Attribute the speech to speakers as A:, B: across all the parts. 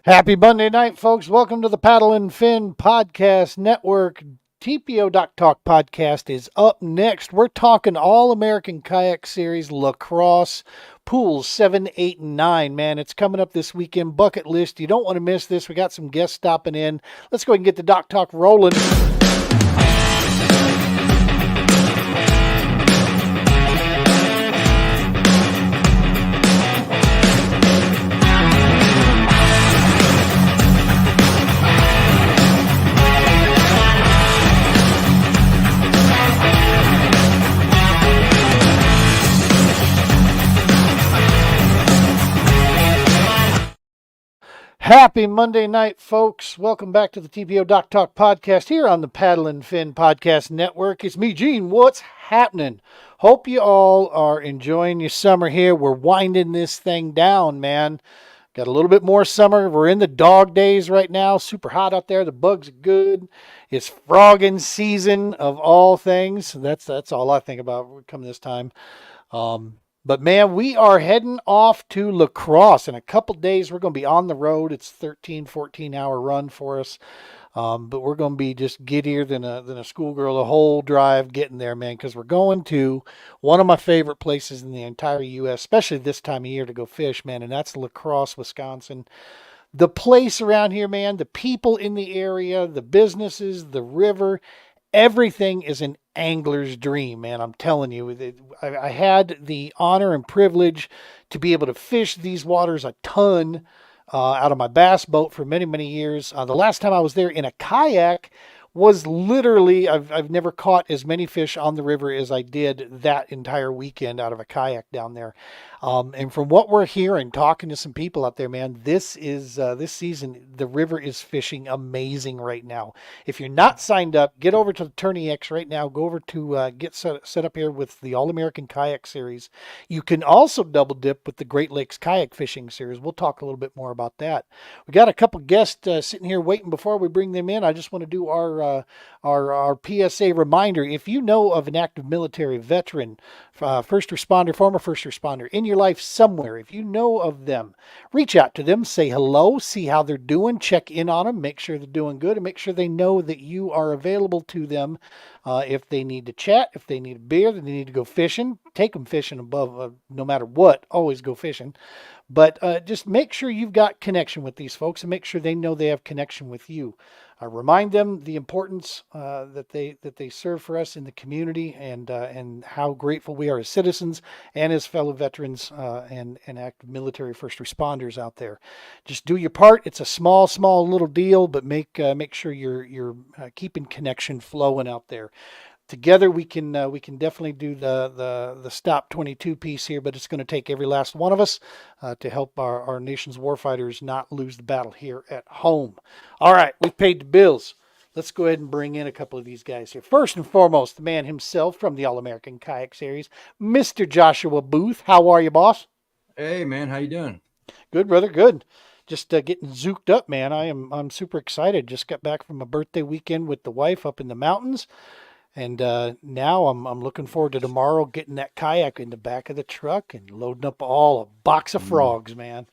A: Happy Monday night, folks. Welcome to the Paddle and Fin Podcast Network. TPO Doc Talk Podcast is up next. We're talking All American Kayak Series LaCrosse Pools 7, 8, and 9. Man, it's coming up this weekend. Bucket list. You don't want to miss this. We got some guests stopping in. Let's go ahead and get the Doc Talk rolling. Happy Monday night, folks. Welcome back to the TPO Doc Talk Podcast here on the Paddle and Fin Podcast Network. It's me, Gene. What's happening? Hope you all are enjoying your summer here. We're winding this thing down, man. Got a little bit more summer. We're in the dog days right now. Super hot out there. The bugs are good. It's frogging season of all things. That's all I think about coming this time. But man, we are heading off to LaCrosse. In a couple days, we're going to be on the road. It's 13, 14-hour run for us. But we're going to be just giddier than a schoolgirl the whole drive getting there, man, because we're going to one of my favorite places in the entire U.S., especially this time of year to go fish, man, and that's LaCrosse, Wisconsin. The place around here, man, the people in the area, the businesses, the river, everything is an angler's dream, man. I'm telling you, I had the honor and privilege to be able to fish these waters a ton out of my bass boat for many, many years. The last time I was there in a kayak was literally, I've never caught as many fish on the river as I did that entire weekend out of a kayak down there. And from what we're hearing, talking to some people out there, man, this season, the river is fishing amazing right now. If you're not signed up, get over to the Tourney X right now. Go over to get set up here with the All American Kayak Series. You can also double dip with the Great Lakes Kayak Fishing Series. We'll talk a little bit more about that. We got a couple guests sitting here waiting before we bring them in. I just want to do our PSA reminder. If you know of an active military veteran, first responder, former first responder in your life somewhere, if you know of them, reach out to them, say hello, see how they're doing, check in on them, make sure they're doing good, and make sure they know that you are available to them. If they need to chat, if they need a beer, they need to go fishing, take them fishing above, no matter what, always go fishing. But just make sure you've got connection with these folks and make sure they know they have connection with you. Remind them the importance that they serve for us in the community and how grateful we are as citizens and as fellow veterans and active military first responders out there. Just do your part. It's a small little deal, but make sure you're keeping connection flowing out there. Together we can definitely do the Stop 22 piece here, but it's going to take every last one of us to help our nation's warfighters not lose the battle here at home. All right, we've paid the bills. Let's go ahead and bring in a couple of these guys here. First and foremost, the man himself from the All American Kayak Series, Mr. Joshua Booth. How are you, boss?
B: Hey man, how you doing?
A: Good, brother. Good. Just getting zooked up, man. I'm super excited. Just got back from a birthday weekend with the wife up in the mountains. And now I'm looking forward to tomorrow getting that kayak in the back of the truck and loading up all a box of frogs, man.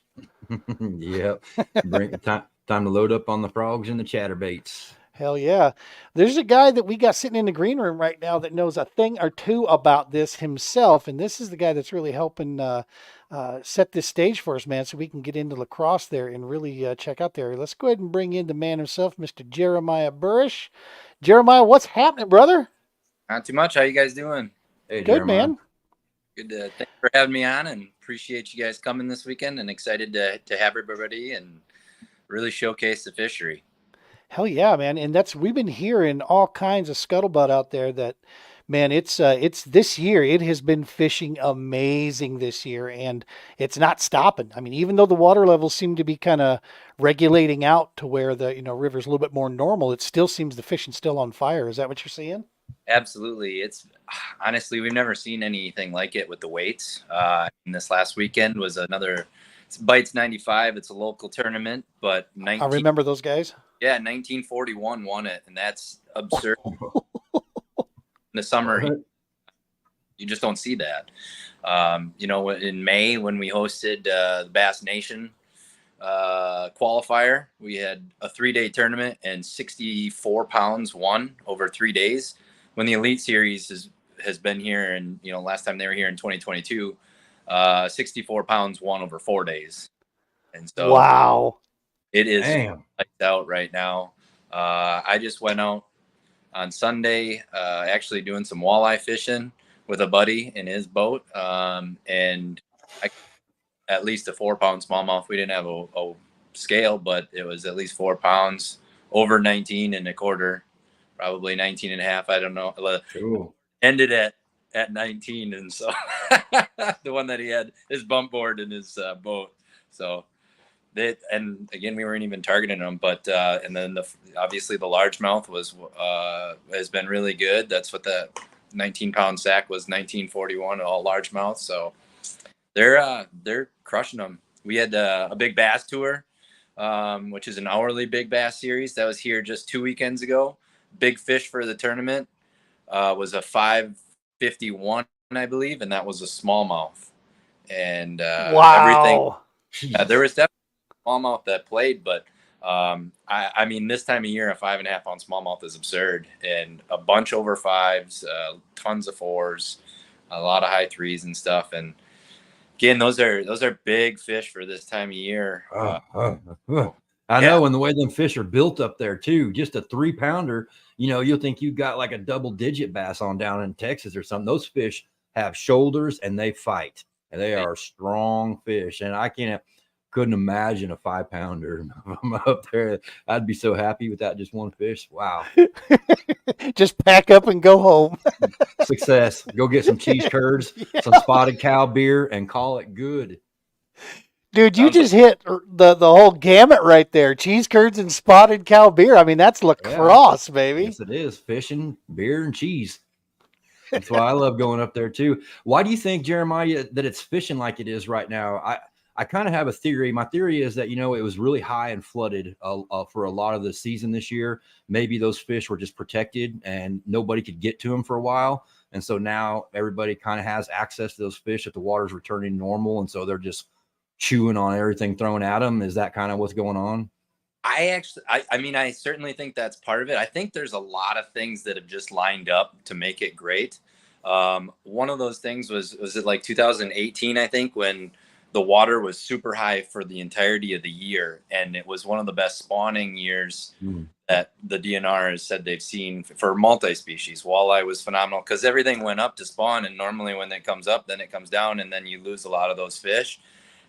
B: Yep. Bring time to load up on the frogs and the chatterbaits.
A: Hell yeah. There's a guy that we got sitting in the green room right now that knows a thing or two about this himself. And this is the guy that's really helping set this stage for us, man, so we can get into LaCrosse there and really check out there. Let's go ahead and bring in the man himself, Mr. Jeremiah Burrish. Jeremiah, what's happening, brother?
C: Not too much. How you guys doing?
B: Hey,
A: Good,
B: Jeremiah.
A: man.
C: Good. Thanks for having me on, and appreciate you guys coming this weekend. And excited to have everybody and really showcase the fishery.
A: Hell yeah, man. And we've been hearing all kinds of scuttlebutt out there that, man, it's this year. It has been fishing amazing this year, and it's not stopping. I mean, even though the water levels seem to be kind of regulating out to where the river's a little bit more normal, it still seems the fishing's still on fire. Is that what you're seeing?
C: Absolutely. It's honestly, we've never seen anything like it with the weights. And this last weekend was another. It's Bites 95. It's a local tournament, but
A: I remember those guys.
C: Yeah, 1941 won it, and that's absurd. In the summer, you just don't see that. In May when we hosted the Bass Nation qualifier. We had a 3-day tournament and 64 pounds won over 3 days. When the Elite Series has been here, and last time they were here in 2022, 64 pounds won over 4 days. And so
A: Wow.
C: it is
B: Damn.
C: lights out right now. I just went out on Sunday, actually doing some walleye fishing with a buddy in his boat. And at least a 4-pound smallmouth. We didn't have a scale, but it was at least 4 pounds, over 19 and a quarter, probably 19 and a half. I don't know.
B: Cool.
C: Ended at 19. And so the one that he had, his bump board in his boat. So and again, we weren't even targeting them, but and then obviously the largemouth has been really good. That's what that 19-pound sack was, 1941, all largemouth. So they're crushing them. We had a big bass tour, which is an hourly big bass series that was here just 2 weekends ago. Big fish for the tournament was a 551, I believe, and that was a smallmouth. And everything.
A: Wow.
C: There was definitely smallmouth that played, but I mean, this time of year, a 5.5-pound smallmouth is absurd, and a bunch over 5s, tons of 4s, a lot of high 3s and stuff. And again, those are big fish for this time of year.
B: I know, and the way them fish are built up there too, just a 3-pounder, you'll think you got like a double-digit bass on down in Texas or something. Those fish have shoulders and they fight, and they are strong fish. And I couldn't imagine a 5-pounder. I'm up there. I'd be so happy with that, just one fish. Wow.
A: Just pack up and go home.
B: Success. Go get some cheese curds, some spotted cow beer, and call it good.
A: Dude, you just hit the whole gamut right there. Cheese curds and spotted cow beer. I mean, that's LaCrosse, baby.
B: Yes, it is. Fishing, beer, and cheese. That's why I love going up there too. Why do you think, Jeremiah, that it's fishing like it is right now? I kind of have a theory. My theory is that, it was really high and flooded for a lot of the season this year. Maybe those fish were just protected and nobody could get to them for a while. And so now everybody kind of has access to those fish if the water's returning normal. And so they're just chewing on everything thrown at them. Is that kind of what's going on?
C: I mean, I certainly think that's part of it. I think there's a lot of things that have just lined up to make it great. One of those things was it like 2018, I think, when the water was super high for the entirety of the year. And it was one of the best spawning years that the DNR has said they've seen for multi-species. Walleye was phenomenal because everything went up to spawn. And normally when it comes up, then it comes down, and then you lose a lot of those fish,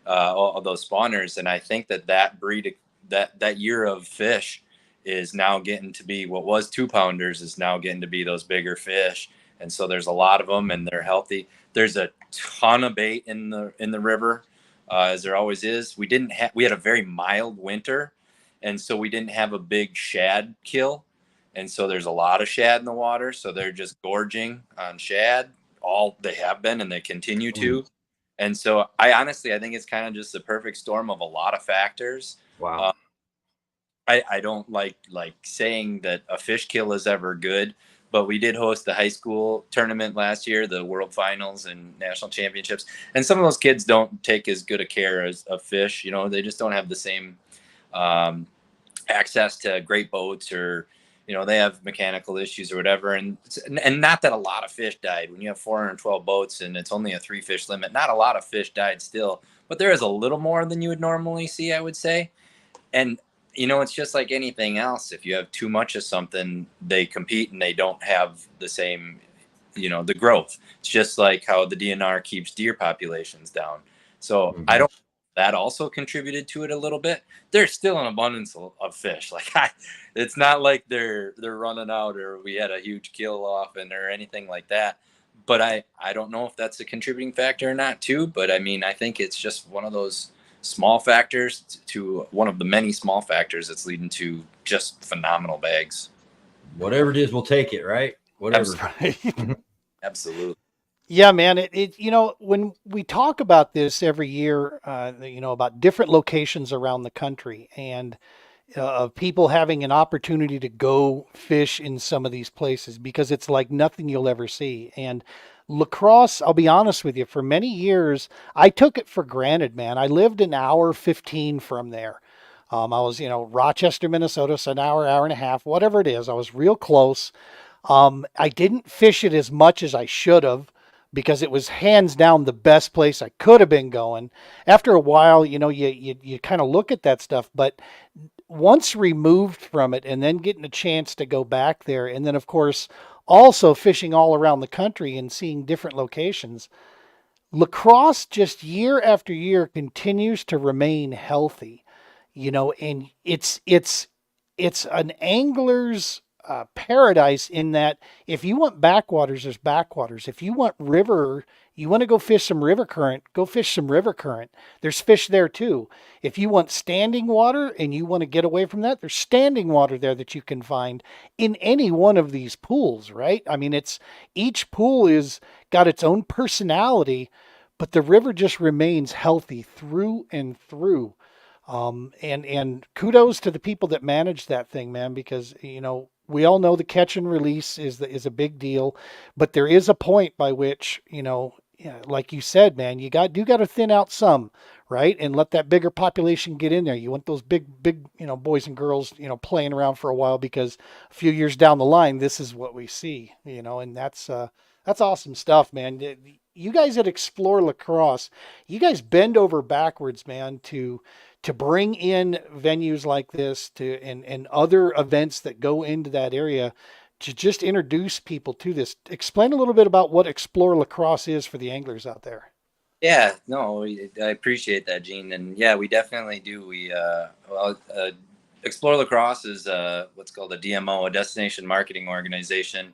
C: all of those spawners. And I think that breed, that year of fish is now getting to be what was 2-pounders is now getting to be those bigger fish. And so there's a lot of them and they're healthy. There's a ton of bait in the river, as there always is. We had a very mild winter, and so we didn't have a big shad kill. And so there's a lot of shad in the water. So they're just gorging on shad. They have been, and they continue to. And so I think it's kind of just the perfect storm of a lot of factors.
B: Wow.
C: I don't like saying that a fish kill is ever good, but we did host the high school tournament last year, the world finals and national championships. And some of those kids don't take as good a care of fish. They just don't have the same access to great boats, or, they have mechanical issues or whatever. And not that a lot of fish died. When you have 412 boats and it's only a 3-fish limit, not a lot of fish died still, but there is a little more than you would normally see, I would say. And it's just like anything else. If you have too much of something, they compete and they don't have the same, the growth. It's just like how the DNR keeps deer populations down. So that also contributed to it a little bit. There's still an abundance of fish. It's not like they're running out or we had a huge kill off or anything like that. But I don't know if that's a contributing factor or not too. But I mean, I think it's just one of those small factors to one of the many small factors that's leading to just phenomenal bags.
B: Whatever it is, we'll take it, right? Whatever.
C: Absolutely.
A: Yeah, man. It when we talk about this every year, about different locations around the country and of people having an opportunity to go fish in some of these places, because it's like nothing you'll ever see. And LaCrosse, I'll be honest with you, for many years, I took it for granted, man. I lived an hour 15 from there. I was, Rochester, Minnesota, so an hour, hour and a half, whatever it is. I was real close. I didn't fish it as much as I should have because it was hands down the best place I could have been going. After a while, you kind of look at that stuff, but once removed from it and then getting a chance to go back there, and then of course also fishing all around the country and seeing different locations, LaCrosse just year after year continues to remain healthy, and it's an angler's paradise in that if you want backwaters, there's backwaters. If you want river, you want to go fish some river current, go fish some river current. There's fish there too. If you want standing water and you want to get away from that, there's standing water there that you can find in any one of these pools, right? I mean, it's each pool is got its own personality, but the river just remains healthy through and through. And kudos to the people that manage that thing, man, because we all know the catch and release is a big deal, but there is a point by which yeah, like you said, man, you got to thin out some, right, and let that bigger population get in there. You want those big boys and girls playing around for a while because a few years down the line, this is what we see, and that's awesome stuff, man. You guys at Explore LaCrosse, you guys bend over backwards, man, to bring in venues like this and other events that go into that area to just introduce people to this. Explain a little bit about what Explore LaCrosse is for the anglers out there.
C: Yeah, no, I appreciate that, Gene. And yeah, we definitely do. Explore LaCrosse is what's called a DMO, a destination marketing organization.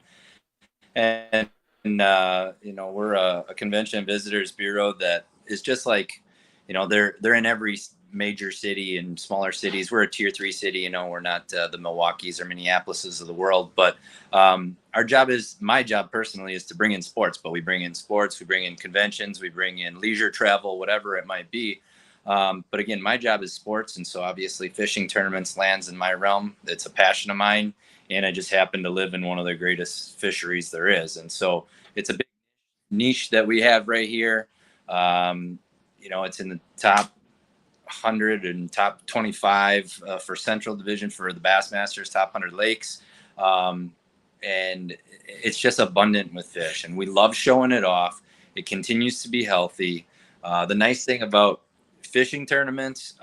C: And we're a convention and visitors bureau that is just like, they're in every major city and smaller cities. We're a tier 3 city. We're not the Milwaukee's or Minneapolis's of the world, but my job personally is to bring in sports, but we bring in sports, we bring in conventions, we bring in leisure travel, whatever it might be. But again, my job is sports. And so obviously fishing tournaments lands in my realm. It's a passion of mine. And I just happen to live in one of the greatest fisheries there is. And so it's a big niche that we have right here. It's in the top 100 and top 25 for Central Division for the Bassmasters, top 100 lakes. And it's just abundant with fish. And we love showing it off. It continues to be healthy. The nice thing about fishing tournaments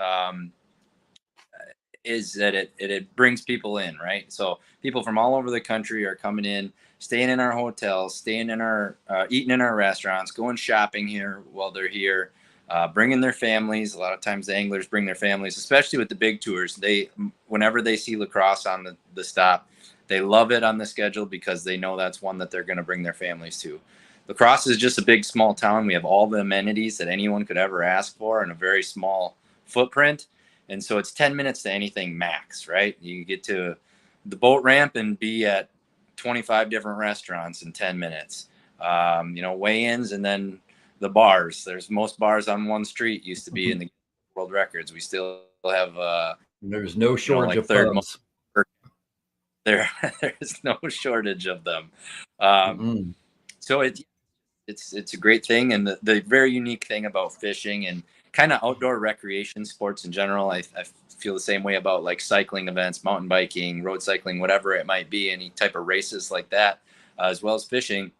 C: is that it brings people in, right? So people from all over the country are coming in, staying in our hotels, staying in our eating in our restaurants, going shopping here while they're here, bringing their families. A lot of times the anglers bring their families, especially with the big tours. Whenever they see LaCrosse on the stop, they love it on the schedule because they know that's one that they're going to bring their families to. LaCrosse is just a big, small town. We have all the amenities that anyone could ever ask for in a very small footprint. And so it's 10 minutes to anything max, right? You get to the boat ramp and be at 25 different restaurants in 10 minutes. Weigh-ins and then the bars. There's most bars on one street used to be in the world records. We still have
B: there's no shortage of pubs.
C: There's no shortage of them. So it's a great thing. And the very unique thing about fishing and kind of outdoor recreation sports in general, I feel the same way about like cycling events, mountain biking, road cycling, whatever it might be, any type of races like that, as well as fishing,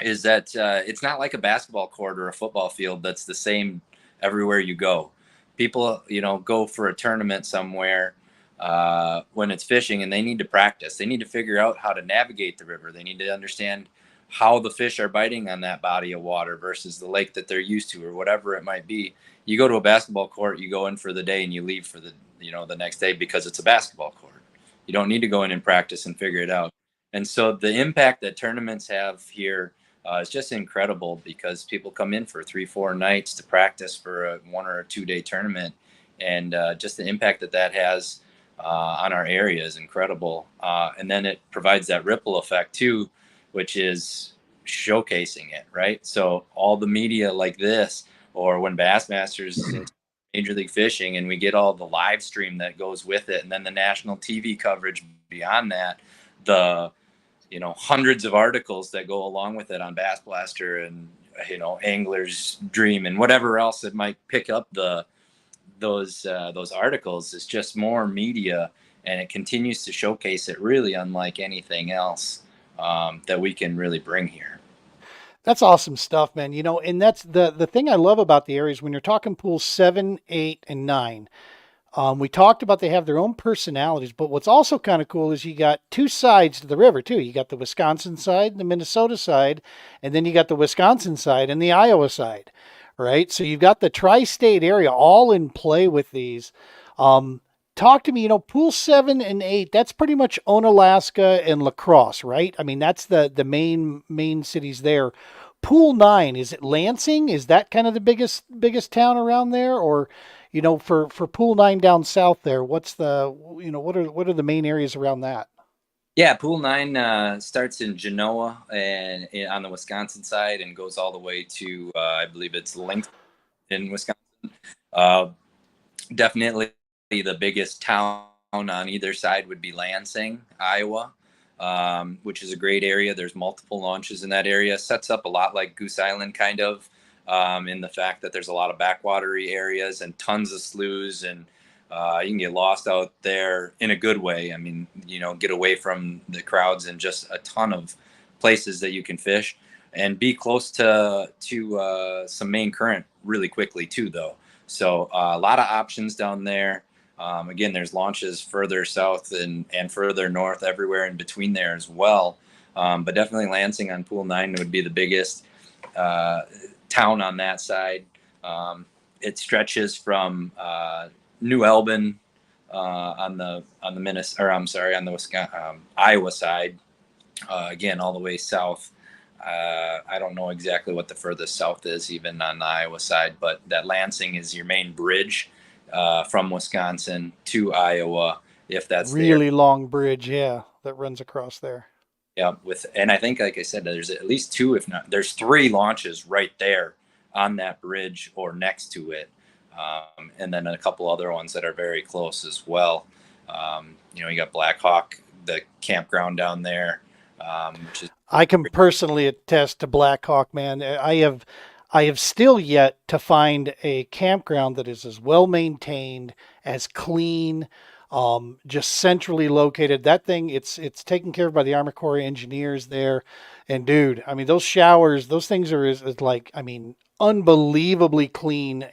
C: is that it's not like a basketball court or a football field that's the same everywhere you go. People, go for a tournament somewhere when it's fishing, and they need to practice. They need to figure out how to navigate the river. They need to understand how the fish are biting on that body of water versus the lake that they're used to or whatever it might be. You go to a basketball court, you go in for the day and you leave for the next day because it's a basketball court. You don't need to go in and practice and figure it out. And so the impact that tournaments have here is just incredible because people come in for 3-4 nights to practice for a 1 or 2 day tournament. And just the impact that has on our area is incredible. And then it provides that ripple effect too, which is showcasing it, right? So all the media like this, or when Bassmasters is in Major League Fishing and we get all the live stream that goes with it, and then the national TV coverage beyond that, the hundreds of articles that go along with it on Bass Blaster and, Angler's Dream and whatever else that might pick up those articles. It's just more media, and it continues to showcase it really unlike anything else that we can really bring here.
A: That's awesome stuff, man. And that's the thing I love about the areas when you're talking pools 7, 8, and 9. We talked about they have their own personalities, but what's also kind of cool is you got two sides to the river too. You got the Wisconsin side, the Minnesota side, and then you got the Wisconsin side and the Iowa side, right? So you've got the tri-state area all in play with these. Talk to me, pool 7 and 8, that's pretty much Onalaska and LaCrosse, right? I mean, that's the main cities there. Pool 9, is it Lansing? Is that kind of the biggest town around there? Or, for Pool 9 down south there, what's what are the main areas around that?
C: Yeah, Pool 9 starts in Genoa and on the Wisconsin side and goes all the way to, I believe it's Lincoln in Wisconsin. Definitely the biggest town on either side would be Lansing, Iowa, which is a great area. There's multiple launches in that area. Sets up a lot like Goose Island, kind of, in the fact that there's a lot of backwatery areas and tons of sloughs, and you can get lost out there in a good way. I mean, get away from the crowds and just a ton of places that you can fish and be close to some main current really quickly too, though. So a lot of options down there. Again, there's launches further south and further north, everywhere in between there as well. But definitely Lansing on Pool 9 would be the biggest town on that side. It stretches from New Albin on the Iowa side, again all the way south. I don't know exactly what the furthest south is, even on the Iowa side, but that Lansing is your main bridge from Wisconsin to Iowa, if that's
A: really long bridge, yeah, that runs across there.
C: Yeah, and I think, like I said, there's at least two, if not, there's 3 launches right there on that bridge or next to it, and then a couple other ones that are very close as well. You got Black Hawk, the campground down there, which is.
A: I can personally attest to Black Hawk, man. I have still yet to find a campground that is as well maintained, as clean, just centrally located. That thing, it's taken care of by the Army Corps engineers there. And dude, I mean, those showers, those things are is like, I mean, unbelievably clean,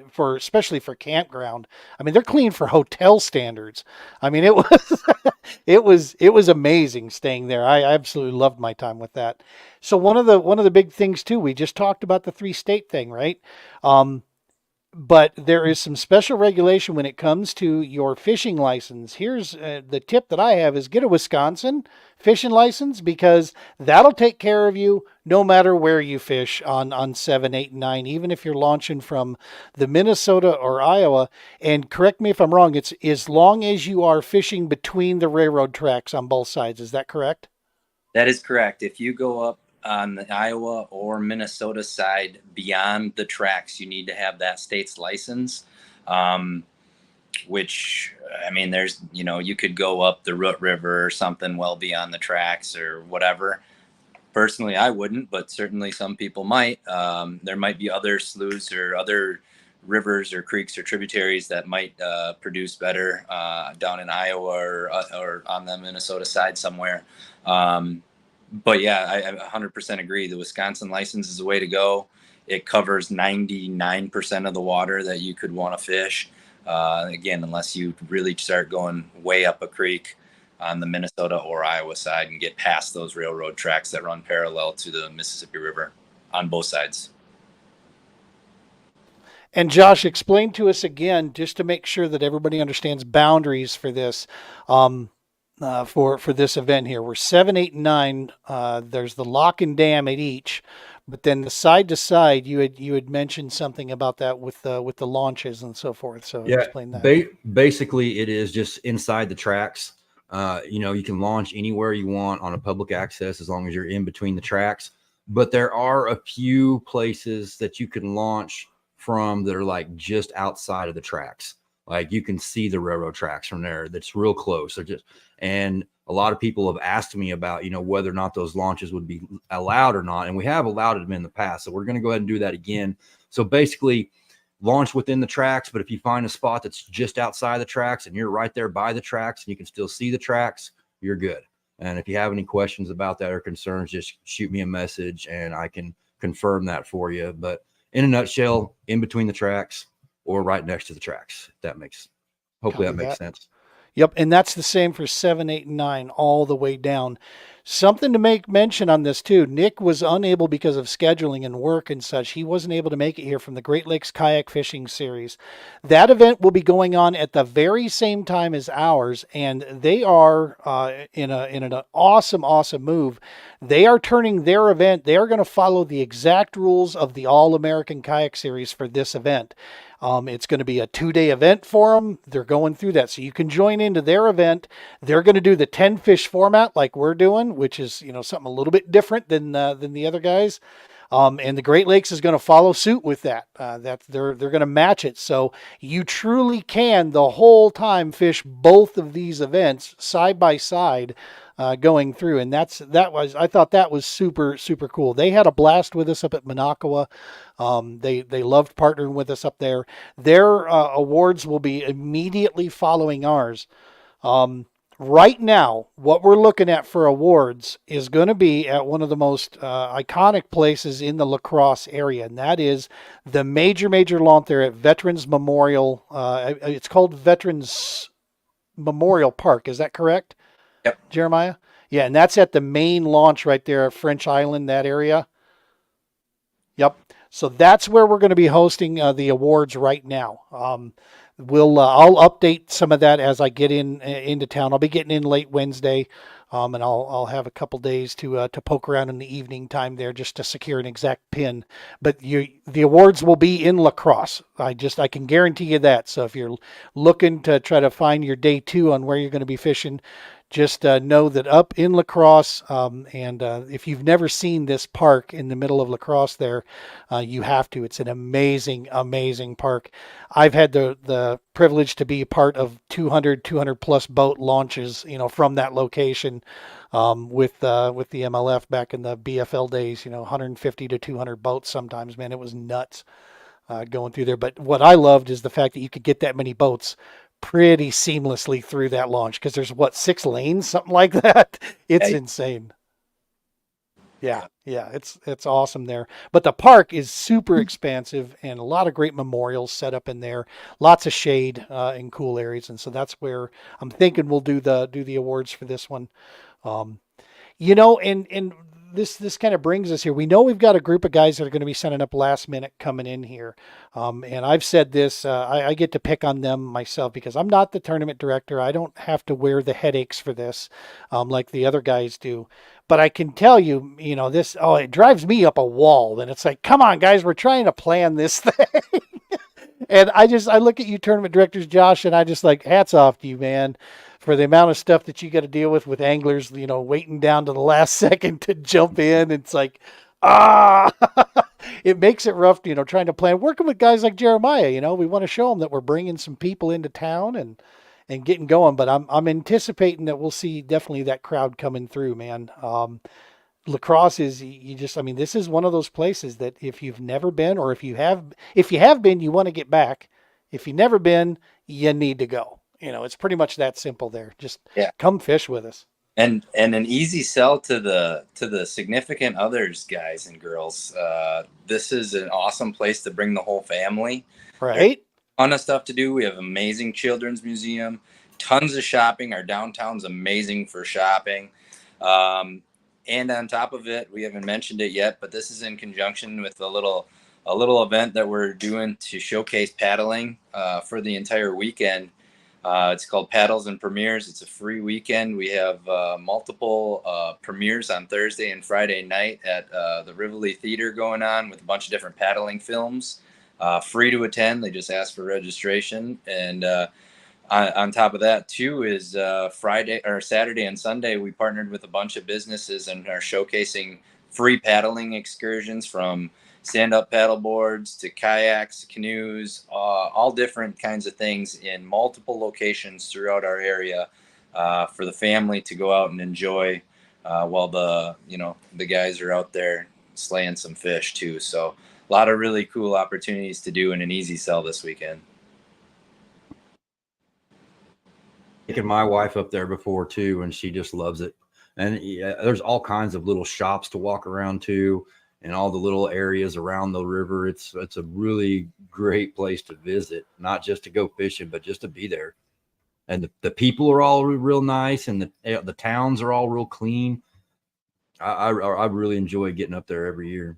A: especially for campground. I mean, they're clean for hotel standards. I mean, it was it was amazing staying there. I absolutely loved my time with that. So one of the big things too, we just talked about the 3-state thing, right? But there is some special regulation when it comes to your fishing license. Here's the tip that I have is get a Wisconsin fishing license, because that'll take care of you no matter where you fish on 7, 8, and 9, even if you're launching from the Minnesota or Iowa. And correct me if I'm wrong, it's as long as you are fishing between the railroad tracks on both sides. Is that correct?
C: That is correct. If you go up on the Iowa or Minnesota side beyond the tracks, you need to have that state's license, which, I mean, there's, you could go up the Root River or something well beyond the tracks or whatever. Personally, I wouldn't, but certainly some people might. There might be other sloughs or other rivers or creeks or tributaries that might produce better down in Iowa or on the Minnesota side somewhere. But yeah, I 100% agree. The Wisconsin license is the way to go. It covers 99% of the water that you could want to fish. Again, unless you really start going way up a creek on the Minnesota or Iowa side and get past those railroad tracks that run parallel to the Mississippi River on both sides.
A: And Josh, explain to us again, just to make sure that everybody understands boundaries for this. For this event here, we're 7, 8, and 9. There's the lock and dam at each, but then the side to side, you had mentioned something about that with the launches and so forth. So
B: yeah,
A: explain that.
B: Basically, it is just inside the tracks. You can launch anywhere you want on a public access as long as you're in between the tracks. But there are a few places that you can launch from that are like just outside of the tracks. Like you can see the railroad tracks from there. That's real close. And a lot of people have asked me about, whether or not those launches would be allowed or not. And we have allowed them in the past. So we're going to go ahead and do that again. So basically launch within the tracks, but if you find a spot that's just outside the tracks and you're right there by the tracks and you can still see the tracks, you're good. And if you have any questions about that or concerns, just shoot me a message and I can confirm that for you. But in a nutshell, in between the tracks or right next to the tracks, hopefully that makes sense.
A: Yep, and that's the same for 7, 8, and 9, all the way down. Something to make mention on this too. Nick was unable because of scheduling and work and such. He wasn't able to make it here from the Great Lakes Kayak Fishing Series. That event will be going on at the very same time as ours, and they are in an awesome move. They are turning their event. They are going to follow the exact rules of the All American Kayak Series for this event. It's going to be a 2-day event for them. They're going through that. So you can join into their event. They're going to do the 10 fish format like we're doing, which is, something a little bit different than the other guys. And the Great Lakes is going to follow suit with that. They're going to match it. So you truly can the whole time fish both of these events side by side, going through. And I thought that was super, super cool. They had a blast with us up at Minocqua. They loved partnering with us up there. Their awards will be immediately following ours. Right now, what we're looking at for awards is going to be at one of the most iconic places in the LaCrosse area, and that is the major launch there at Veterans Memorial. It's called Veterans Memorial Park. Is that correct?
C: Yep.
A: Jeremiah? Yeah, and that's at the main launch right there at French Island, that area. Yep. So that's where we're going to be hosting the awards right now. I'll update some of that as I get into town. I'll be getting in late Wednesday, and I'll have a couple days to poke around in the evening time there just to secure an exact pin. But the awards will be in LaCrosse. I can guarantee you that. So if you're looking to try to find your day 2 on where you're going to be fishing, just know that up in LaCrosse, and if you've never seen this park in the middle of LaCrosse there, you have to. It's an amazing park. I've had the privilege to be a part of 200 plus boat launches, from that location, with the MLF back in the BFL days, 150 to 200 boats sometimes, man. It was nuts going through there. But what I loved is the fact that you could get that many boats pretty seamlessly through that launch, because there's 6 lanes, something like that. It's insane. Yeah, it's awesome there. But the park is super expansive and a lot of great memorials set up in there. Lots of shade in cool areas, and so that's where I'm thinking we'll do the awards for this one. And this kind of brings us here. We know we've got a group of guys that are going to be signing up last minute coming in here. And I've said this, I get to pick on them myself because I'm not the tournament director. I don't have to wear the headaches for this like the other guys do. But I can tell you, it drives me up a wall. And it's like, come on, guys, we're trying to plan this thing. And I look at you tournament directors, Josh, and I just like, hats off to you, man, for the amount of stuff that you got to deal with anglers, waiting down to the last second to jump in. It's like, it makes it rough, trying to plan, working with guys like Jeremiah. We want to show them that we're bringing some people into town and getting going. But I'm anticipating that we'll see definitely that crowd coming through, man. LaCrosse is, this is one of those places that if you've never been, or if you have been, you want to get back. If you've never been, you need to go. It's pretty much that simple there. Just come fish with us.
C: And an easy sell to the significant others, guys and girls. This is an awesome place to bring the whole family.
A: Right.
C: There's a ton of stuff to do. We have amazing children's museum, tons of shopping. Our downtown's amazing for shopping. And on top of it, we haven't mentioned it yet, but this is in conjunction with a little event that we're doing to showcase paddling for the entire weekend. It's called Paddles and Premieres. It's a free weekend. We have multiple premieres on Thursday and Friday night at the Rivoli Theater going on with a bunch of different paddling films. Free to attend. They just ask for registration. And on top of that, too, is Friday or Saturday and Sunday, we partnered with a bunch of businesses and are showcasing free paddling excursions, from stand-up paddle boards to kayaks, canoes, all different kinds of things in multiple locations throughout our area. for the family to go out and enjoy while the guys are out there slaying some fish too. So a lot of really cool opportunities to do in an easy sell this weekend.
B: Taking my wife up there before too, and she just loves it. And yeah, there's all kinds of little shops to walk around to, and all the little areas around the river. It's a really great place to visit, not just to go fishing, but just to be there. And the people are all real nice, and the towns are all real clean. I really enjoy getting up there every year.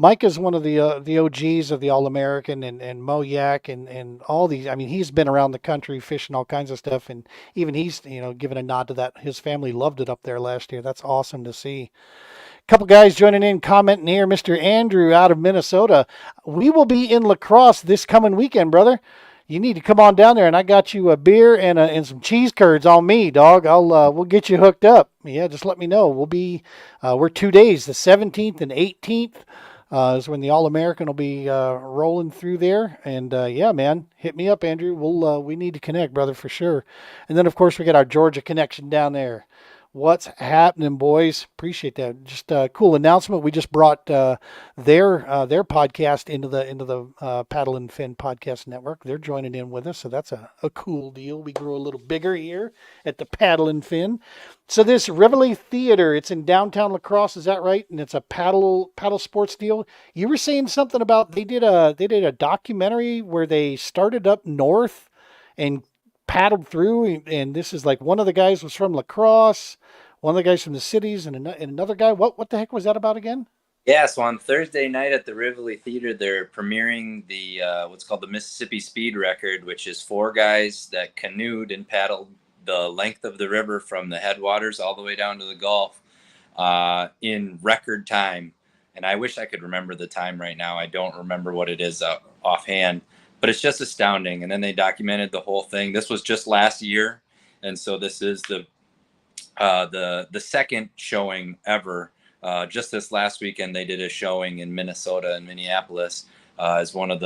A: Mike is one of the OGs of the All American and Mo Yak and all these. I mean, he's been around the country fishing all kinds of stuff, and even he's given a nod to that. His family loved it up there last year. That's awesome to see. Couple guys joining in, commenting here. Mr. Andrew out of Minnesota. We will be in LaCrosse this coming weekend, brother. You need to come on down there, and I got you a beer and some cheese curds on me, dog. We'll get you hooked up. Yeah, just let me know. We're 2 days, the 17th and 18th. Is when the All American will be rolling through there, and yeah, man, hit me up, Andrew. We need to connect, brother, for sure. And then of course we got our Georgia connection down there. What's happening, boys? Appreciate that. Just a cool announcement. We just brought their podcast into the Paddle and Fin podcast network. They're joining in with us, so that's a cool deal. We grew a little bigger here at the Paddle and Fin. So this Rivoli Theater, it's in downtown LaCrosse, is that right? And it's a paddle sports deal. You were saying something about they did a documentary where they started up north and paddled through, and this is like one of the guys was from LaCrosse, one of the guys from the cities, and another guy. What the heck was that about again?
C: Yeah, so on Thursday night at the Rivoli Theater, they're premiering the what's called the Mississippi Speed Record, which is 4 guys that canoed and paddled the length of the river from the headwaters all the way down to the Gulf in record time. And I wish I could remember the time right now. I don't remember what it is offhand, but it's just astounding. And then they documented the whole thing. This was just last year, and so this is the second showing ever. Just this last weekend, they did a showing in Minnesota and Minneapolis. As one of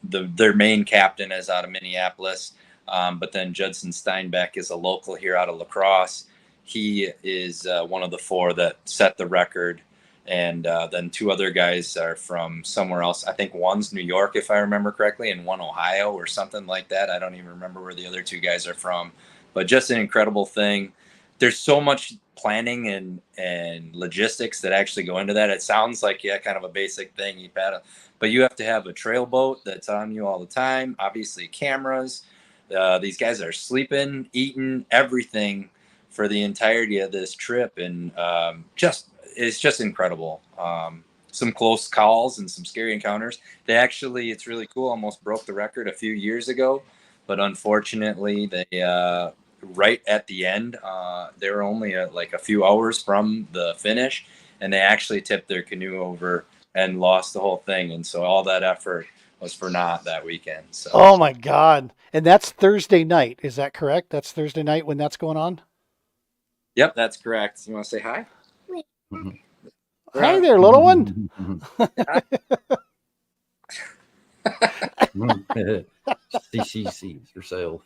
C: their main captain is out of Minneapolis, but then Judson Steinbeck is a local here out of LaCrosse. He is one of the 4 that set the record, and then 2 other guys are from somewhere else. I think one's New York, if I remember correctly, and one Ohio or something like that. I don't even remember where the other 2 guys are from, but just an incredible thing. There's so much planning and logistics that actually go into that. It sounds like, yeah, kind of a basic thing. You paddle, but you have to have a trail boat that's on you all the time. Obviously cameras. These guys are sleeping, eating, everything for the entirety of this trip. And it's just incredible. Some close calls and some scary encounters. It's really cool, almost broke the record a few years ago, but unfortunately they, right at the end, they were only like a few hours from the finish, and they actually tipped their canoe over and lost the whole thing. And so all that effort was for naught that weekend. So,
A: oh my God. And that's Thursday night. Is that correct? That's Thursday night when that's going on?
C: Yep, that's correct. You want to say hi?
B: Mm-hmm.
A: Hi there, little one.
B: CCC yourself.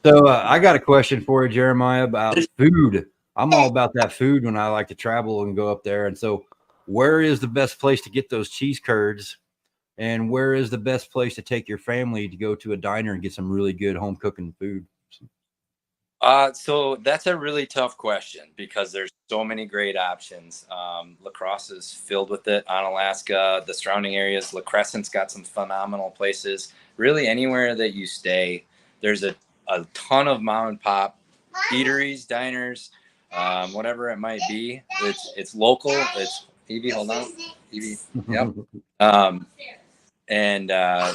B: So I got a question for you, Jeremiah, about food. I'm all about that food when I like to travel and go up there. And so where is the best place to get those cheese curds? And where is the best place to take your family to go to a diner and get some really good home cooking food?
C: So that's a really tough question because there's so many great options. LaCrosse is filled with it. On Alaska, the surrounding areas, La Crescent's got some phenomenal places. Really, anywhere that you stay, there's a ton of mom and pop eateries, diners, whatever it might be. It's local. It's Evie, hold on. Evie, yep.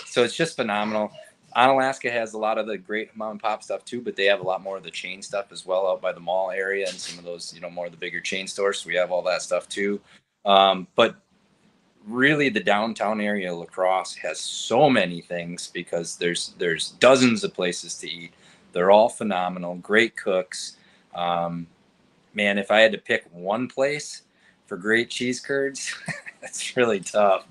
C: So it's just phenomenal. Alaska has a lot of the great mom and pop stuff too, but they have a lot more of the chain stuff as well out by the mall area and some of those, more of the bigger chain stores. So we have all that stuff too. But really the downtown area of LaCrosse has so many things because there's dozens of places to eat. They're all phenomenal, great cooks. Man, if I had to pick one place for great cheese curds, it's really tough.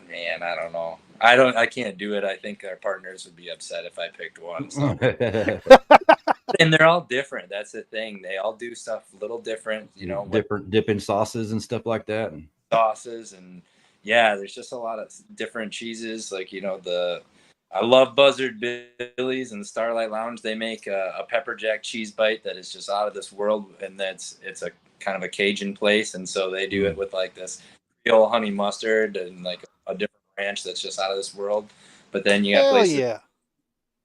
C: Man, I don't know. I can't do it. I think our partners would be upset if I picked one. So. And they're all different. That's the thing. They all do stuff a little different,
B: different dipping sauces and stuff like that. And
C: sauces. And yeah, there's just a lot of different cheeses. Like, I love Buzzard Billy's and the Starlight Lounge. They make a pepper jack cheese bite that is just out of this world. And it's a kind of a Cajun place. And so they do it with like this Creole honey mustard and like a different ranch that's just out of this world. But then you got places.
A: Yeah.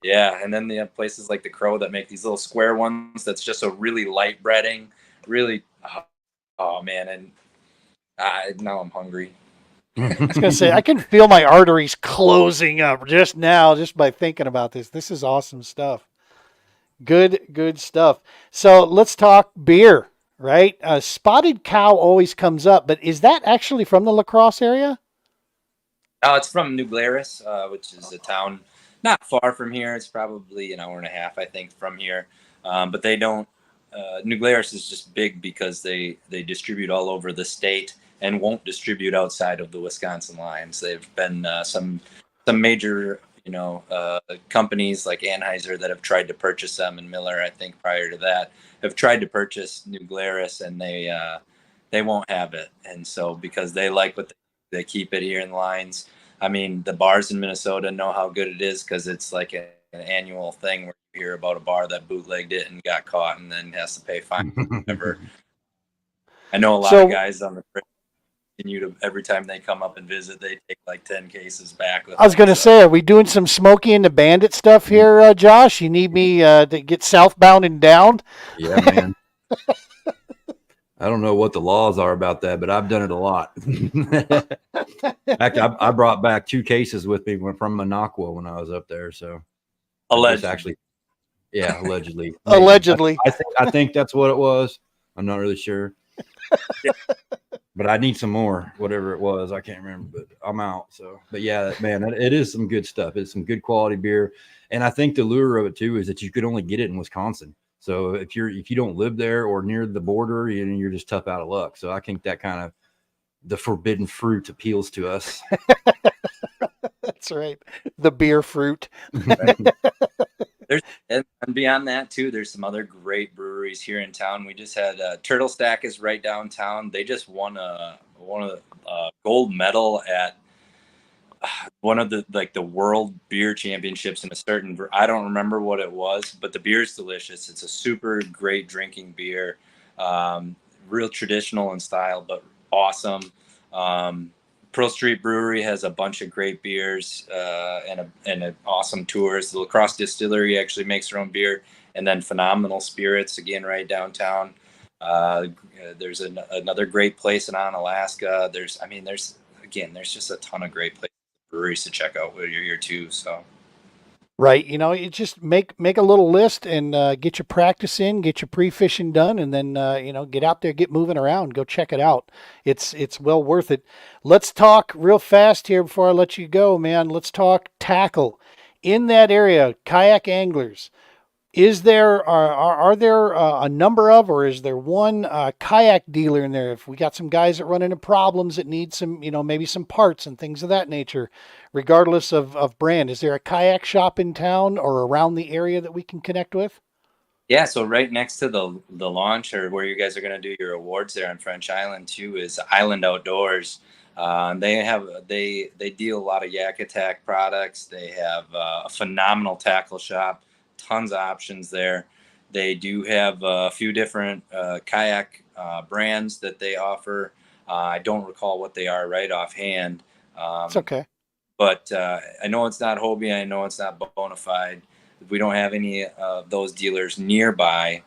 C: Yeah, and then they have places like the Crow that make these little square ones that's just a really light breading. Really, oh man, and now I'm hungry.
A: I was going to say, I can feel my arteries closing up just now, just by thinking about this. This is awesome stuff. Good stuff. So let's talk beer, right? Spotted Cow always comes up, but is that actually from the LaCrosse area?
C: Oh, it's from New Glarus, which is a town not far from here. It's probably an hour and a half, I think, from here. But they don't. New Glarus is just big because they distribute all over the state and won't distribute outside of the Wisconsin lines. They've been some major companies like Anheuser that have tried to purchase them, and Miller, I think, prior to that, have tried to purchase New Glarus, and they won't have it. And so because they like what they keep it here in the lines. I mean, the bars in Minnesota know how good it is because it's like an annual thing where you hear about a bar that bootlegged it and got caught and then has to pay fine. I know a lot of guys on the trip continue to, every time they come up and visit, they take like 10 cases back.
A: I was going to say, are we doing some Smokey and the Bandit stuff here, Josh? You need me to get southbound and down?
B: Yeah, man. I don't know what the laws are about that, but I've done it a lot. In fact, I brought back 2 cases with me from Minocqua when I was up there. So
C: allegedly,
B: allegedly.
A: Allegedly.
B: I think that's what it was. I'm not really sure. But I need some more, whatever it was. I can't remember, but I'm out. So, but yeah, man, it is some good stuff. It's some good quality beer. And I think the lure of it too is that you could only get it in Wisconsin. So if you don't live there or near the border, you're just tough out of luck. So I think that kind of the forbidden fruit appeals to us.
A: That's right. The beer fruit.
C: And beyond that too, there's some other great breweries here in town. We just had Turtle Stack is right downtown. They just won a gold medal at one of the world beer championships in a certain, I don't remember what it was, but the beer is delicious. It's a super great drinking beer, real traditional in style, but awesome. Pearl Street Brewery has a bunch of great beers and an awesome tours. The LaCrosse Distillery actually makes their own beer, and then Phenomenal Spirits again right downtown. There's another great place in Onalaska. There's just a ton of great places, breweries to check out when you're here too. So.
A: Right. You just make a little list and get your practice in, get your pre-fishing done, and then, get out there, get moving around, go check it out. It's well worth it. Let's talk real fast here before I let you go, man. Let's talk tackle. In that area, kayak anglers, is there, are there a number of, or is there one kayak dealer in there? If we got some guys that run into problems that need some, maybe some parts and things of that nature, regardless of brand, is there a kayak shop in town or around the area that we can connect with?
C: Yeah, so right next to the launch, or where you guys are going to do your awards there on French Island too, is Island Outdoors. They deal a lot of Yak Attack products. They have a phenomenal tackle shop, tons of options there. They do have a few different kayak brands that they offer. I don't recall what they are right offhand.
A: It's okay.
C: But I know it's not Hobie. I know it's not Bonafide. We don't have any of those dealers nearby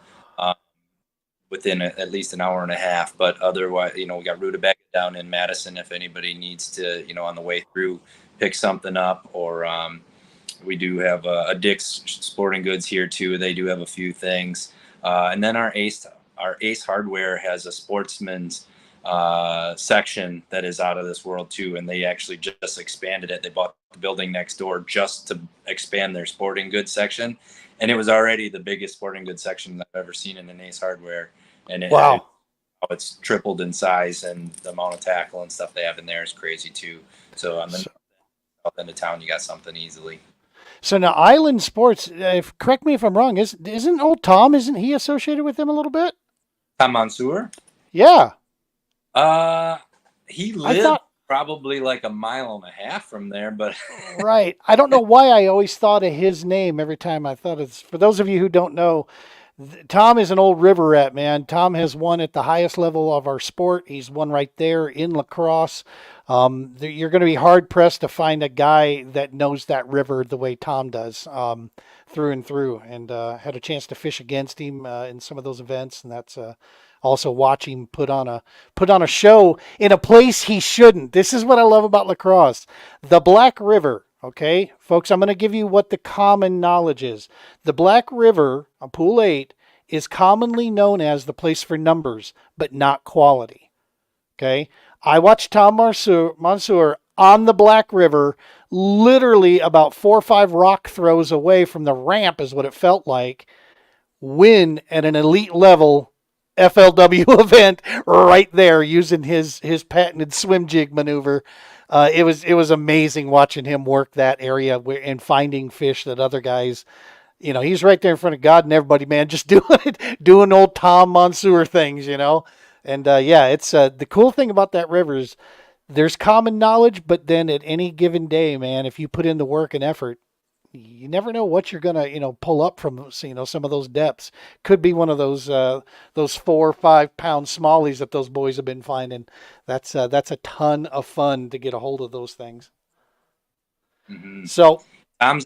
C: within at least an hour and a half. But otherwise, we got Rutabaga down in Madison if anybody needs to, on the way through, pick something up. Or we do have a Dick's Sporting Goods here too. They do have a few things. And then our Ace Hardware has a sportsman's section that is out of this world too, and they actually just expanded it. They bought the building next door just to expand their sporting goods section, and it was already the biggest sporting goods section I've ever seen in an Ace Hardware. And it's tripled in size, and the amount of tackle and stuff they have in there is crazy too. So on the south end of town, you got something easily.
A: So now Island Sports, correct me if I'm wrong, isn't old Tom, isn't he associated with them a little bit?
C: Tom Mansour?
A: Yeah.
C: He
A: I
C: lived
A: thought,
C: probably like a mile and a half from there, but
A: right. I don't know why I always thought of his name every time I thought of. For those of you who don't know, Tom is an old river rat, man. Tom has won at the highest level of our sport. He's won right there in lacrosse. You're going to be hard pressed to find a guy that knows that river the way Tom does, through and through. And had a chance to fish against him in some of those events, and that's also watch him put on a show in a place he shouldn't. This is what I love about lacrosse. The Black River. Okay, folks, I'm going to give you what the common knowledge is. The Black River on Pool 8 is commonly known as the place for numbers, but not quality. Okay, I watched Tom Mansour on the Black River, literally about 4 or 5 rock throws away from the ramp, is what it felt like, win at an elite level FLW event right there using his patented swim jig maneuver. It was amazing watching him work that area and finding fish that other guys, he's right there in front of God and everybody, man, just doing old Tom Mansour things, And yeah, it's the cool thing about that river is there's common knowledge, but then at any given day, man, if you put in the work and effort, you never know what you're gonna, pull up from, some of those depths. Could be one of those 4 or 5 pound smallies that those boys have been finding. That's a ton of fun to get a hold of those things.
C: Mm-hmm.
A: So
C: Tom's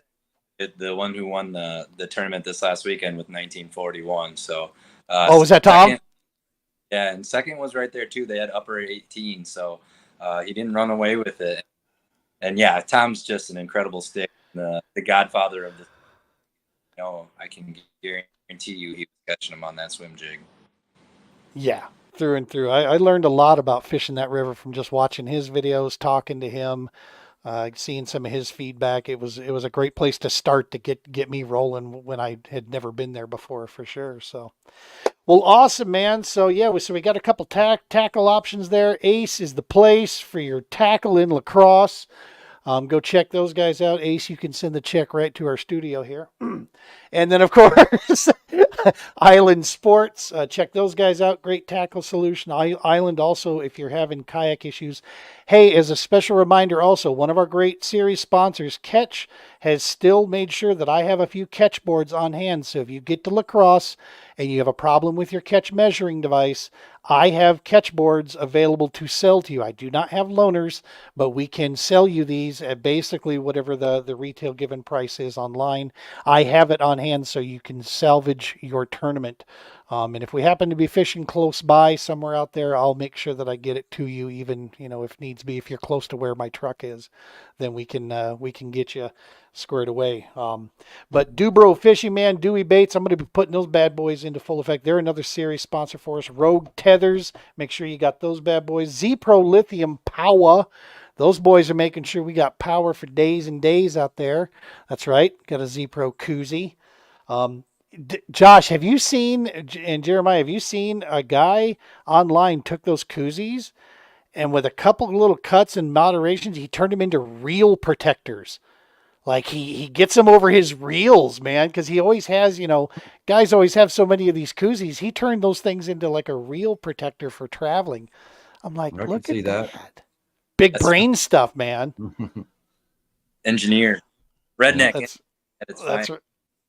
C: the one who won the tournament this last weekend with 1941. So,
A: was that Tom?
C: Second, yeah, and second was right there too. They had upper 18, so he didn't run away with it. And yeah, Tom's just an incredible stick. The godfather of the, I can guarantee you he was catching them on that swim jig.
A: Yeah, through and through. I learned a lot about fishing that river from just watching his videos, talking to him, seeing some of his feedback. It was a great place to start to get me rolling when I had never been there before, for sure. So, well, awesome, man. So yeah, we got a couple tackle options there. Ace is the place for your tackle in lacrosse. Go check those guys out. Ace, you can send the check right to our studio here. And then, of course, Island Sports. Check those guys out. Great tackle solution. Island also, if you're having kayak issues. Hey, as a special reminder also, one of our great series sponsors, Catch, has still made sure that I have a few catch boards on hand. So if you get to lacrosse and you have a problem with your catch measuring device, I have catch boards available to sell to you. I do not have loaners, but we can sell you these at basically whatever the retail given price is online. I have it on hand so you can salvage your tournament. And if we happen to be fishing close by somewhere out there, I'll make sure that I get it to you, even, if needs be. If you're close to where my truck is, then we can get you squared away. But Dubro Fishing, man, Dewey Baits, I'm going to be putting those bad boys into full effect. They're another series sponsor for us. Rogue Tethers, make sure you got those bad boys. Z-Pro Lithium Power. Those boys are making sure we got power for days and days out there. That's right. Got a Z-Pro koozie. Josh, have you seen, and Jeremiah, have you seen a guy online took those koozies and with a couple little cuts and moderations, he turned them into reel protectors? Like he gets them over his reels, man, because he always has, guys always have so many of these koozies. He turned those things into like a reel protector for traveling. I'm like, look at that. Big brain stuff, man.
C: Engineer. Redneck.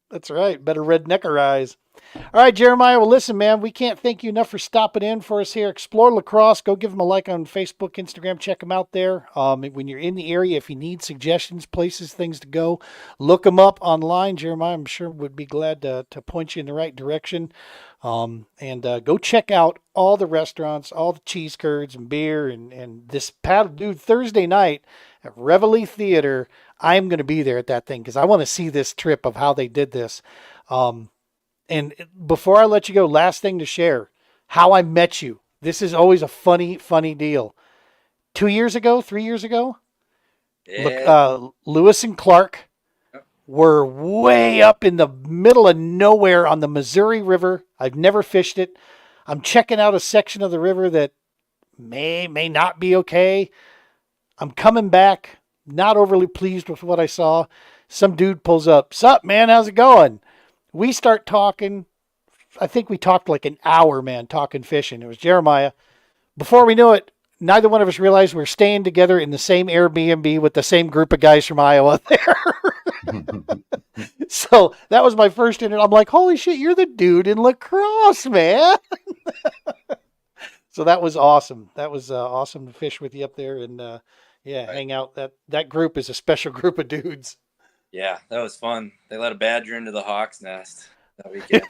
A: That's right. Better redneckerize. All right, Jeremiah. Well, listen, man, we can't thank you enough for stopping in for us here. Explore LaCrosse. Go give them a like on Facebook, Instagram. Check them out there. When you're in the area, if you need suggestions, places, things to go, look them up online. Jeremiah, I'm sure, would be glad to point you in the right direction. And go check out all the restaurants, all the cheese curds and beer, and this paddle, dude, Thursday night at Reveille Theater. I'm going to be there at that thing because I want to see this trip of how they did this. And before I let you go, last thing to share, how I met you. This is always a funny deal. 3 years ago,
C: yeah.
A: Lewis and Clark were way up in the middle of nowhere on the Missouri River. I've never fished it. I'm checking out a section of the river that may not be okay. I'm coming back. not overly pleased with what I saw. Some dude pulls up. Sup, man? How's it going? We start talking. I think we talked like an hour, man, talking fishing. It was Jeremiah. Before we knew it, neither one of us realized we were staying together in the same Airbnb with the same group of guys from Iowa there. So that was my first interview. I'm like, holy shit, you're the dude in LaCrosse, man. So that was awesome. That was awesome to fish with you up there and
C: Right.
A: hang out. That group is a special group of dudes.
C: Yeah, that was fun. They let a badger into the hawk's nest that weekend.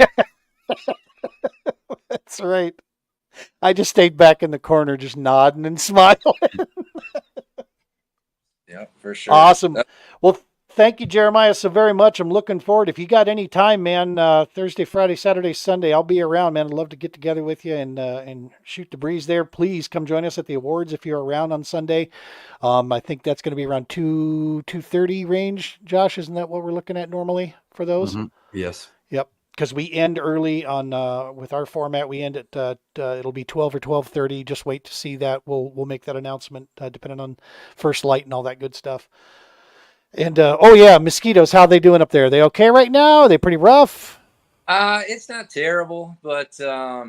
A: That's right. I just stayed back in the corner, just nodding and smiling.
C: Yeah, for sure.
A: Awesome. Well, thank you, Jeremiah, so very much. I'm looking forward. If you got any time, man, Thursday, Friday, Saturday, Sunday, I'll be around, man. I'd love to get together with you and shoot the breeze there. Please come join us at the awards if you're around on Sunday. I think that's going to be around 2:30 range. Josh, isn't that what we're looking at normally for those?
B: Mm-hmm. Yes.
A: Yep. Because we end early on with our format. We end at it'll be 12 or 12:30. Just wait to see that. We'll make that announcement depending on first light and all that good stuff. And oh yeah, mosquitoes. How are they doing up there? Are they okay right now? Are they pretty rough?
C: It's not terrible, but I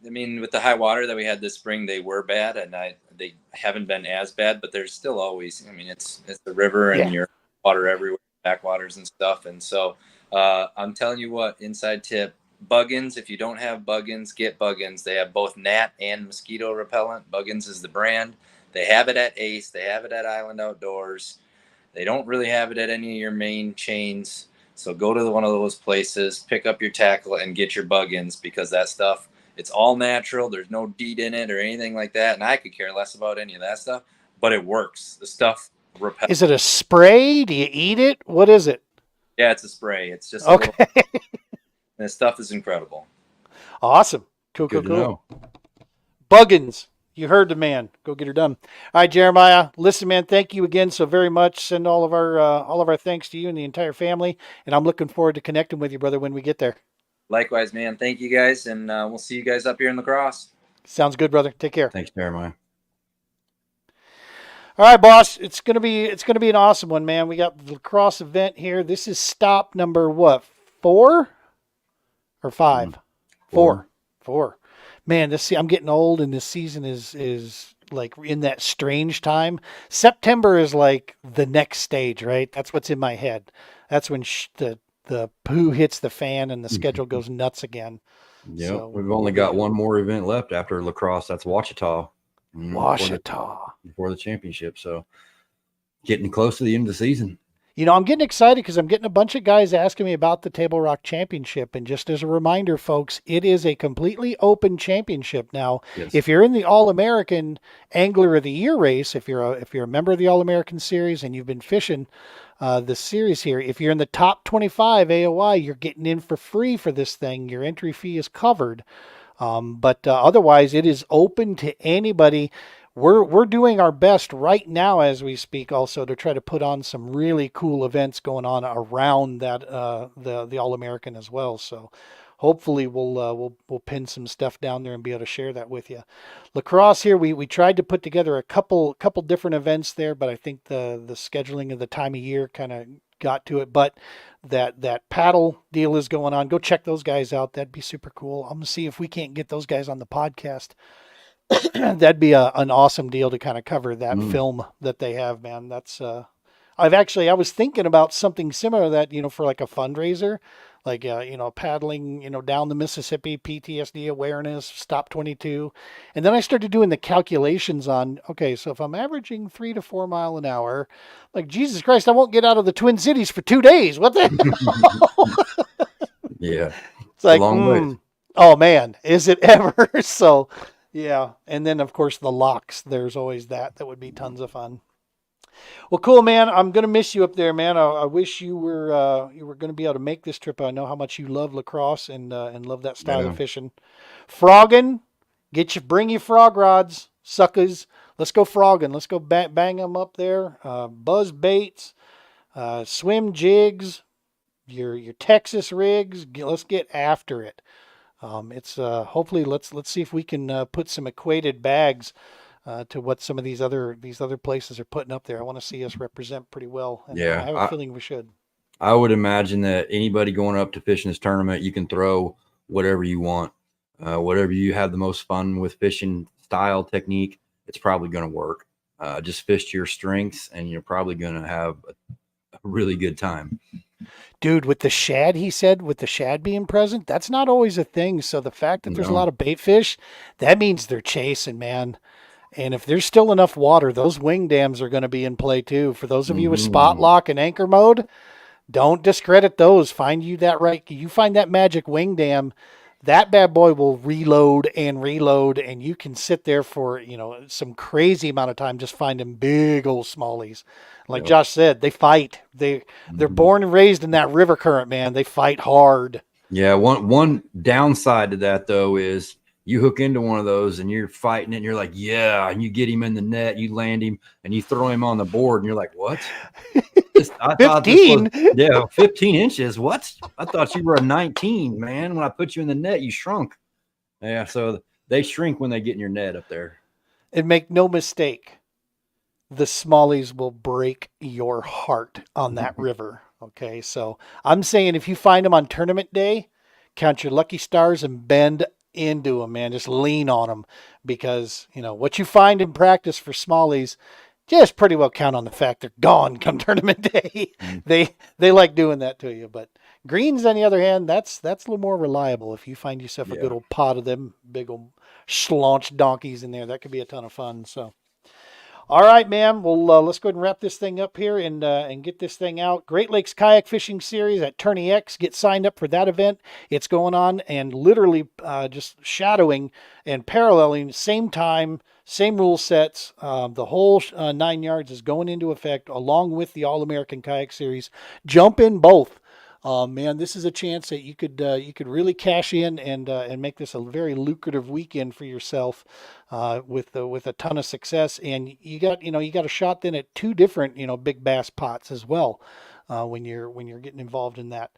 C: mean, with the high water that we had this spring, they were bad, and they haven't been as bad, but there's still always. I mean, it's the river and your water everywhere, backwaters and stuff, and so I'm telling you what, inside tip, Buggins. If you don't have Buggins, get Buggins. They have both gnat and mosquito repellent. Buggins is the brand. They have it at Ace. They have it at Island Outdoors. They don't really have it at any of your main chains. So go to one of those places, pick up your tackle, and get your Buggins, because that stuff, it's all natural. There's no DEET in it or anything like that. And I could care less about any of that stuff, but it works. The stuff repels.
A: Is it a spray? Do you eat it? What is it?
C: Yeah, it's a spray. It's just
A: okay.
C: And the stuff is incredible.
A: Awesome. Cool. Buggins. You heard the man. Go get her done. All right, Jeremiah. Listen, man. Thank you again so very much. Send all of our thanks to you and the entire family. And I'm looking forward to connecting with you, brother, when we get there.
C: Likewise, man. Thank you guys, and we'll see you guys up here in LaCrosse.
A: Sounds good, brother. Take care.
B: Thanks, Jeremiah.
A: All right, boss. It's gonna be an awesome one, man. We got the LaCrosse event here. This is stop number what? 4 or 5? 4. Man, I'm getting old, and this season is like in that strange time. September is like the next stage, right? That's what's in my head. That's when the poo hits the fan and the schedule goes nuts again.
B: Yeah,
A: So,
B: we've only got one more event left after LaCrosse. That's Ouachita. Before the championship. So getting close to the end of the season.
A: You know, I'm getting excited because I'm getting a bunch of guys asking me about the Table Rock Championship. And just as a reminder, folks, it is a completely open championship. Now, if you're in the All American Angler of the Year race, if you're a member of the All American Series and you've been fishing the series here, if you're in the top 25 AOI, you're getting in for free for this thing. Your entry fee is covered. But otherwise, it is open to anybody. We're doing our best right now as we speak also to try to put on some really cool events going on around that the All-American as well. So hopefully we'll pin some stuff down there and be able to share that with you. LaCrosse here, we tried to put together a couple different events there, but I think the scheduling of the time of year kind of got to it. But that paddle deal is going on. Go check those guys out. That'd be super cool. I'm gonna see if we can't get those guys on the podcast. That'd be an awesome deal to kind of cover that film that they have, man. That's I was thinking about something similar to that, for like a fundraiser, like paddling, down the Mississippi, PTSD awareness, Stop 22. And then I started doing the calculations on, okay, so if I'm averaging 3 to 4 mile an hour, like Jesus Christ, I won't get out of the Twin Cities for 2 days. What the hell?
B: Yeah.
A: It's like,
B: long way.
A: Oh man, is it ever? So yeah. And then of course the locks, there's always that would be tons of fun. Well, cool, man. I'm going to miss you up there, man. I wish you were going to be able to make this trip. I know how much you love LaCrosse and love that style of fishing. Frogging, bring your frog rods, suckers. Let's go frogging. Let's go bang them up there. Buzz baits, swim jigs, your Texas rigs. Let's get after it. It's hopefully let's see if we can put some equated bags to what some of these other places are putting up there. I want to see us represent pretty well, and I
B: Yeah,
A: have a feeling we should.
B: I would imagine that anybody going up to fishing this tournament, you can throw whatever you want, whatever you have the most fun with fishing style, technique. It's probably going to work. Just fish to your strengths, and you're probably going to have a really good time.
A: Dude, with the shad, he said, with the shad being present, that's not always a thing. So the fact that there's a lot of bait fish, that means they're chasing, man. And if there's still enough water, those wing dams are going to be in play too. For those of you with spot lock and anchor mode, don't discredit those. Find you that right. You find that magic wing dam, that bad boy will reload, and you can sit there for, some crazy amount of time just finding big old smallies. Like Josh said, they fight. They're born and raised in that river current, man. They fight hard.
B: Yeah, one downside to that though is you hook into one of those and you're fighting it and you're like, yeah, and you get him in the net, you land him and you throw him on the board and you're like, what? I
A: 15?
B: thought this was, 15 inches. What? I thought you were a 19, man. When I put you in the net, you shrunk. Yeah, so they shrink when they get in your net up there.
A: And make no mistake, the smallies will break your heart on that river. Okay, so I'm saying if you find them on tournament day, count your lucky stars and bend into them, man. Just lean on them, because what you find in practice for smallies, just pretty well count on the fact they're gone come tournament day. They like doing that to you. But greens, on the other hand, that's a little more reliable. If you find yourself a good old pot of them big old schlaunch donkeys in there, that could be a ton of fun. So. All right, man. Well, let's go ahead and wrap this thing up here and get this thing out. Great Lakes Kayak Fishing Series at Tourney X. Get signed up for that event. It's going on, and literally just shadowing and paralleling, same time, same rule sets. The whole 9 yards is going into effect along with the All American Kayak Series. Jump in both. Man, this is a chance that you could really cash in and make this a very lucrative weekend for yourself with a ton of success. And you got a shot then at 2 different big bass pots as well when you're getting involved in that.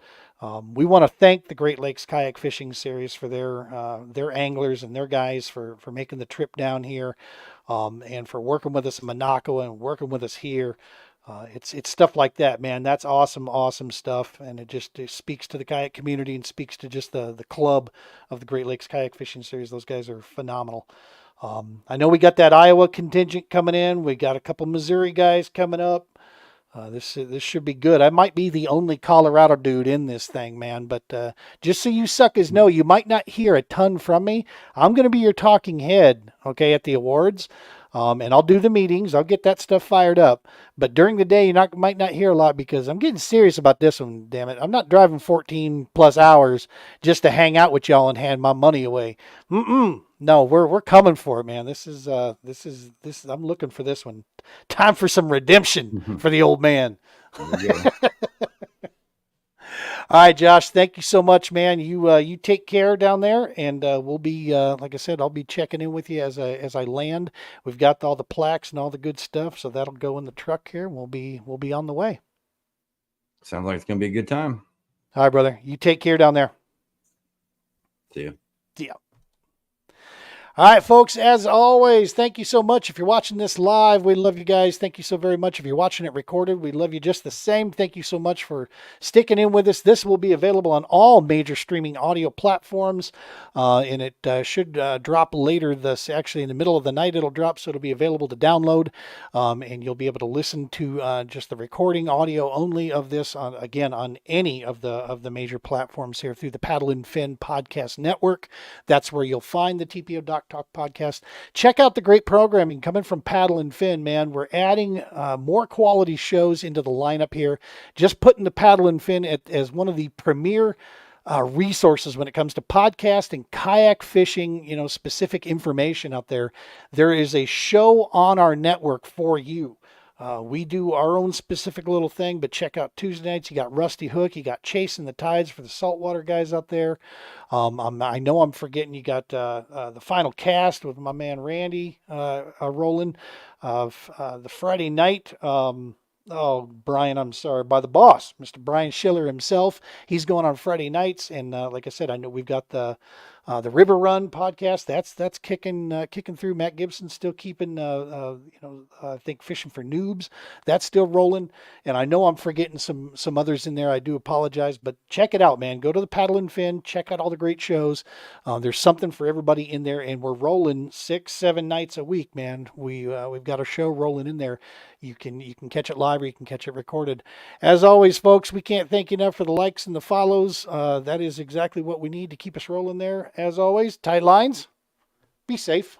A: We want to thank the Great Lakes Kayak Fishing Series for their anglers and their guys for making the trip down here, and for working with us in Monaco and working with us here. It's stuff like that, man. That's awesome stuff, and it speaks to the kayak community and speaks to just the club of the Great Lakes Kayak Fishing Series. Those guys are phenomenal. I know we got that Iowa contingent coming in. We got a couple Missouri guys coming up. This should be good. I might be the only Colorado dude in this thing, man. But just so you suckers know, you might not hear a ton from me. I'm going to be your talking head, okay, at the awards. And I'll do the meetings. I'll get that stuff fired up. But during the day, might not hear a lot, because I'm getting serious about this one, damn it. I'm not driving 14 plus hours just to hang out with y'all and hand my money away. No, we're coming for it, man. This is I'm looking for this one. Time for some redemption for the old man. All right, Josh, thank you so much, man. You take care down there, and we'll be like I said, I'll be checking in with you as I land. We've got all the plaques and all the good stuff, so that'll go in the truck here, and we'll be on the way.
B: Sounds like it's gonna be a good time.
A: All right, brother. You take care down there.
B: See you.
A: Yeah. All right, folks, as always, thank you so much. If you're watching this live, we love you guys. Thank you so very much. If you're watching it recorded, we love you just the same. Thank you so much for sticking in with us. This will be available on all major streaming audio platforms, and it should drop later actually in the middle of the night it'll drop, so it'll be available to download, and you'll be able to listen to just the recording audio only of this, again, on any of the major platforms here through the Paddle and Fin Podcast Network. That's where you'll find the TPO Talk podcast. Check out the great programming coming from Paddle and Fin, man. We're adding more quality shows into the lineup here. Just putting the Paddle and Fin as one of the premier resources when it comes to podcast and kayak fishing, specific information out there. There is a show on our network for you. We do our own specific little thing, but check out Tuesday nights. You got Rusty Hook. You got Chasing the Tides for the saltwater guys out there. I know I'm forgetting. You got the Final Cast with my man Randy rolling. The Friday night. Brian, I'm sorry, by the boss, Mr. Brian Schiller himself. He's going on Friday nights, and like I said, I know we've got the The River Run podcast, that's kicking through. Matt Gibson's still keeping, I think Fishing for Noobs, that's still rolling. And I know I'm forgetting some others in there. I do apologize, but check it out, man. Go to the Paddle and Fin, check out all the great shows. There's something for everybody in there, and we're rolling 6-7 nights a week, man. We've got a show rolling in there. You can catch it live or you can catch it recorded. As always, folks, we can't thank you enough for the likes and the follows. That is exactly what we need to keep us rolling there. As always, tight lines. Be safe.